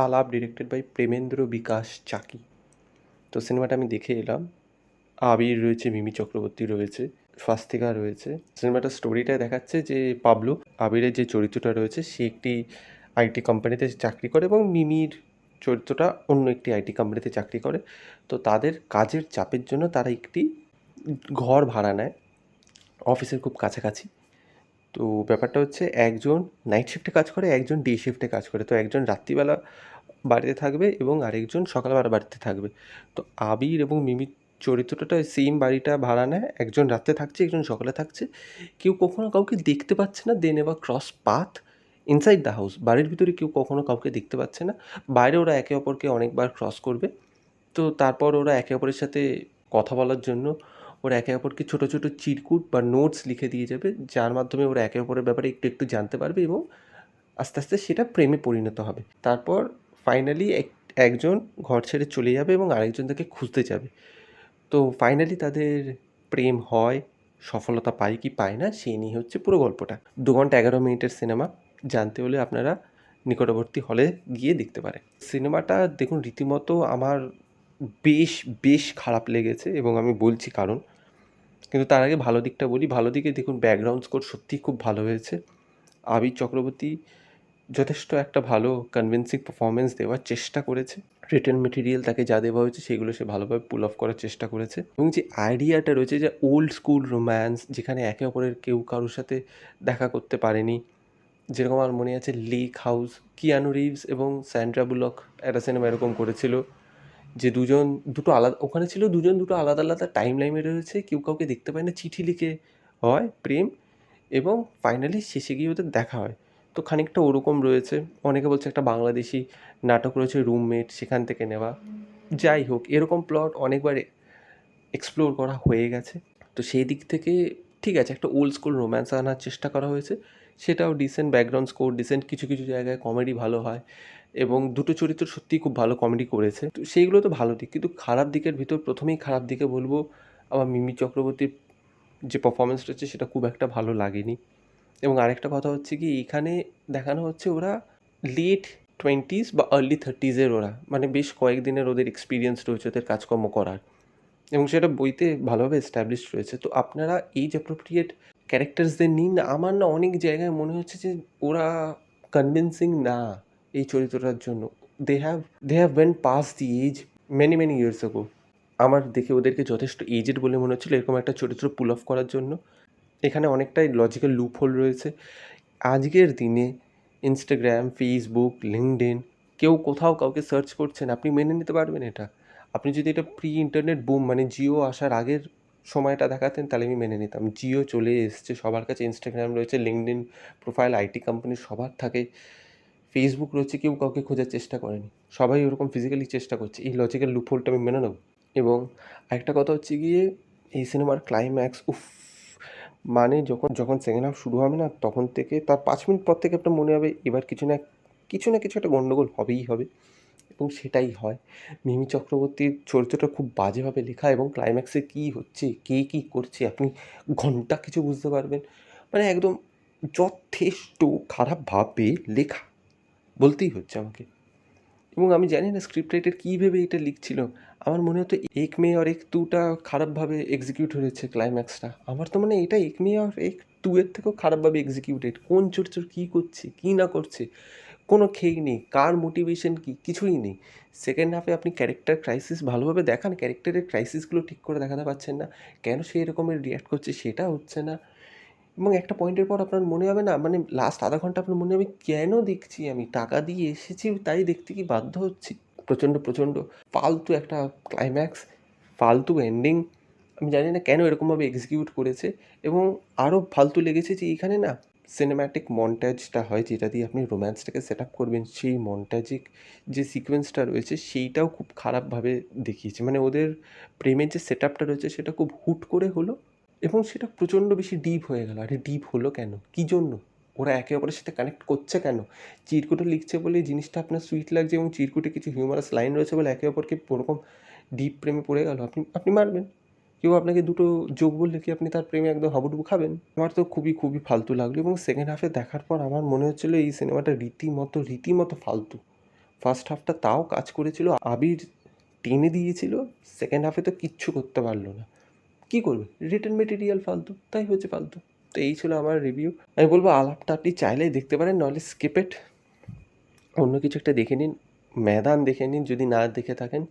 আলাপ directed by Premendra বিকাশ চাকি। তো সিনেমাটা আমি দেখে এলাম। আবির রয়েছে, মিমি চক্রবর্তী রয়েছে, স্বাস্তিকা রয়েছে। সিনেমাটার স্টোরিটায় দেখাচ্ছে যে পাবলু, আবিরের যে চরিত্রটা রয়েছে, সে একটি আইটি কোম্পানিতে চাকরি করে এবং মিমির চরিত্রটা অন্য একটি আইটি কোম্পানিতে চাকরি করে। তো তাদের কাজের চাপের জন্য তারা একটি ঘর ভাড়া নেয় অফিসের খুব কাছাকাছি। তো ব্যাপারটা হচ্ছে একজন নাইট শিফটে কাজ করে, একজন ডে শিফটে কাজ করে। তো একজন রাত্রিবেলা বাড়িতে থাকবে এবং আরেকজন সকালবেলা বাড়িতে থাকবে। তো আবির এবং মিমির চরিত্রটা সেম বাড়িটা ভাড়া নেয়, একজন রাত্রে থাকছে, একজন সকালে থাকছে। কেউ কখনো কাউকে দেখতে পাচ্ছে না, they never cross path inside the house. বাড়ির ভিতরে কেউ কখনো কাউকে দেখতে পাচ্ছে না, বাইরে ওরা একে অপরকে অনেকবার ক্রস করবে। তো তারপর ওরা একে অপরের সাথে কথা বলার জন্য ওরা একে অপরকে ছোটো ছোটো চিরকুট বা নোটস লিখে দিয়ে যাবে, যার মাধ্যমে ওরা একে অপরের ব্যাপারে একটু একটু জানতে পারবে এবং আস্তে আস্তে সেটা প্রেমে পরিণত হবে। তারপর ফাইনালি একজন ঘর ছেড়ে চলে যাবে এবং আরেকজন তাকে খুঁজতে যাবে। তো ফাইনালি তাদের প্রেম হয়, সফলতা পায় কি পায় না সেই নিয়ে হচ্ছে পুরো গল্পটা। 2 ঘন্টা 11 মিনিটের সিনেমা। জানতে হলে আপনারা নিকটবর্তী হলে গিয়ে দেখতে পারেন। সিনেমাটা দেখুন রীতিমতো আমার বেশ বেশ খারাপ লেগেছে এবং আমি বলছি কারণ। কিন্তু তার আগে ভালো দিকটা বলি। ভালো দিকে দেখুন ব্যাকগ্রাউন্ড স্কোর সত্যিই খুব ভালো হয়েছে। আবির চক্রবর্তী যথেষ্ট একটা ভালো কনভিন্সিং পারফরমেন্স দেওয়ার চেষ্টা করেছে। রিটেন মেটেরিয়াল তাকে যা দেওয়া হয়েছে সেগুলো সে ভালোভাবে পুল অফ করার চেষ্টা করেছে এবং যে আইডিয়াটা রয়েছে যে ওল্ড স্কুল রোম্যান্স, যেখানে একে অপরের কেউ কারোর সাথে দেখা করতে পারেনি, যেরকম আমার মনে আছে লেক হাউস, কিয়ানু রিভস এবং স্যান্ড্রা বুলক একটা সিনেমা এরকম করেছিল, যে দুটো আলাদা ওখানে ছিল, দুটো আলাদা আলাদা টাইম লাইনে রয়েছে, কেউ কাউকে দেখতে পায় না, চিঠি লিখে হয় প্রেম এবং ফাইনালি শেষে গিয়ে ওদের দেখা হয়। তো খানিকটা ওরকম রয়েছে। অনেকে বলছে একটা বাংলাদেশি নাটক রয়েছে রুমমেট, সেখান থেকে নেওয়া। যাই হোক, এরকম প্লট অনেকবার এক্সপ্লোর করা হয়ে গেছে। তো সেই দিক থেকে ঠিক আছে, একটা ওল্ড স্কুল রোম্যান্স আনার চেষ্টা করা হয়েছে, সেটাও ডিসেন্ট। ব্যাকগ্রাউন্ড স্কোর ডিসেন্ট, কিছু কিছু জায়গায় কমেডি ভালো হয় এবং দুটো চরিত্র সত্যিই খুব ভালো কমেডি করেছে। তো সেইগুলো তো ভালো দিক, কিন্তু খারাপ দিকের ভিতর প্রথমেই খারাপ দিকে বলবো আমার মিমি চক্রবর্তীর যে পারফরমেন্স রয়েছে সেটা খুব একটা ভালো লাগেনি। এবং আরেকটা কথা হচ্ছে কি, এখানে দেখানো হচ্ছে ওরা লেট 20s বা আর্লি 30s ওরা, মানে বেশ কয়েকদিনের ওদের এক্সপিরিয়েন্স রয়েছে ওদের কাজকর্ম করার, এবং সেটা বইতে ভালোভাবে এস্টাবলিশড রয়েছে। তো আপনারা এইজ অ্যাপ্রোপ্রিয়েট ক্যারেক্টার্সদের নিন না। আমার না অনেক জায়গায় মনে হচ্ছে যে ওরা কনভিন্সিং না এই চরিত্রটার জন্য। They have they have went past the age many many years ago. আমার দেখে ওদেরকে যথেষ্ট এজেড বলে মনে হচ্ছিলো এরকম একটা চরিত্র পুল অফ করার জন্য। এখানে অনেকটাই লজিক্যাল লুপ হোল রয়েছে। আজকের দিনে ইনস্টাগ্রাম, ফেসবুক, লিঙ্কডইন, কেউ কোথাও কাউকে সার্চ করছেন, আপনি মেনে নিতে পারবেন এটা? আপনি যদি এটা প্রি ইন্টারনেট বুম মানে জিও আসার আগের সময়টা দেখাতেন তাহলে আমি মেনে নিতাম। জিও চলে এসছে, সবার কাছে ইনস্টাগ্রাম রয়েছে, লিঙ্কডইন প্রোফাইল আইটি কোম্পানির সবার থাকে, ফেসবুক রয়েছে, কেউ কাউকে খোঁজার চেষ্টা করেনি, সবাই ওরকম ফিজিক্যালি চেষ্টা করছে। এই লজিক্যাল লুপ হোলটা আমি মেনে নেব। এবং আরেকটা কথা হচ্ছে গিয়ে এই সিনেমার ক্লাইম্যাক্স, উফ, মানে যখন যখন সেকেন্ড হাফ শুরু হবে না, তখন থেকে তার 5 মিনিট পর থেকে আপনার মনে হবে এবার কিছু না কিছু একটা গণ্ডগোল হবেই হবে, এবং সেটাই হয়। মিমি চক্রবর্তীর চরিত্রটা খুব বাজেভাবে লেখা এবং ক্লাইম্যাক্সে কী হচ্ছে, কে কী করছে, আপনি ঘন্টা কিছু বুঝতে পারবেন, মানে একদম যথেষ্ট খারাপভাবে লেখা বলতেই হচ্ছে আমাকে। এবং আমি জানি না স্ক্রিপ্ট রাইটার কী ভেবে এটা লিখছিল। আমার মনে হতো এক মে আর এক দুটা খারাপভাবে এক্সিকিউট হয়েছে ক্লাইম্যাক্সটা। আমার তো মানে এটা এক মে আর এক টু এর থেকেও খারাপভাবে এক্সিকিউটেড। কোন চরিত্র কী করছে, কী না করছে, কোনো খেই নেই, কার মোটিভেশন কী, কিছুই নেই। সেকেন্ড হাফে আপনি ক্যারেক্টার ক্রাইসিস ভালোভাবে দেখান, ক্যারেক্টারের ক্রাইসিসগুলো ঠিক করে দেখাতে পারছেন না, কেন সেই রকমের রিয়্যাক্ট করছে সেটা হচ্ছে না। এবং একটা পয়েন্টের পর আপনার মনে হবে না, মানে লাস্ট আধা ঘন্টা আপনার মনে হবে কেন দেখছি, আমি টাকা দিয়ে এসেছি তাই দেখতে কি বাধ্য হচ্ছি। প্রচণ্ড প্রচণ্ড ফালতু একটা ক্লাইম্যাক্স, ফালতু এন্ডিং। আমি জানি না কেন এরকমভাবে এক্সিকিউট করেছে। এবং আরও ফালতু লেগেছে যে এখানে না সিনেম্যাটিক মন্টাজটা হয়, যেটা দিয়ে আপনি রোম্যান্সটাকে সেট আপ করবেন, সেই মন্টাজিক যে সিকোয়েন্সটা রয়েছে সেইটাও খুব খারাপভাবে দেখিয়েছে। মানে ওদের প্রেমের যে সেট আপটা রয়েছে সেটা খুব হুট করে হলো এবং সেটা প্রচণ্ড বেশি ডিপ হয়ে গেল। আরে ডিপ হলো কেন, কী জন্য, ওরা একে অপরের সাথে কানেক্ট করছে কেন? চিরকুটে লিখছে বলে জিনিসটা আপনার সুইট লাগছে এবং চিরকুটে কিছু হিউমারাস লাইন রয়েছে বলে একে অপরকে ওরকম ডিপ প্রেমে পড়ে গেল, আপনি আপনি মারবেন। কেউ আপনাকে দুটো যোগ বললে কি আপনি তার প্রেমে একদম হাবুডুবু খাবেন? আমার তো খুবই খুবই ফালতু লাগলো এবং সেকেন্ড হাফে দেখার পর আমার মনে হচ্ছিলো এই সিনেমাটা রীতিমতো রীতিমতো ফালতু। ফার্স্ট হাফটা তাও কাজ করেছিল, আবির টেনে দিয়েছিল, সেকেন্ড হাফে তো কিচ্ছু করতে পারলো না। কী করবে, রিটেন মেটেরিয়াল ফালতু, তাই হয়েছে ফালতু। তো এই ছিল আমার রিভিউ। আমি বলবো আলাপটা আপনি চাইলেই দেখতে পারেন, নাহলে স্কিপ ইট, অন্য কিছু একটা দেখে নিন, ম্যাদান দেখে নিন যদি না দেখে থাকেন।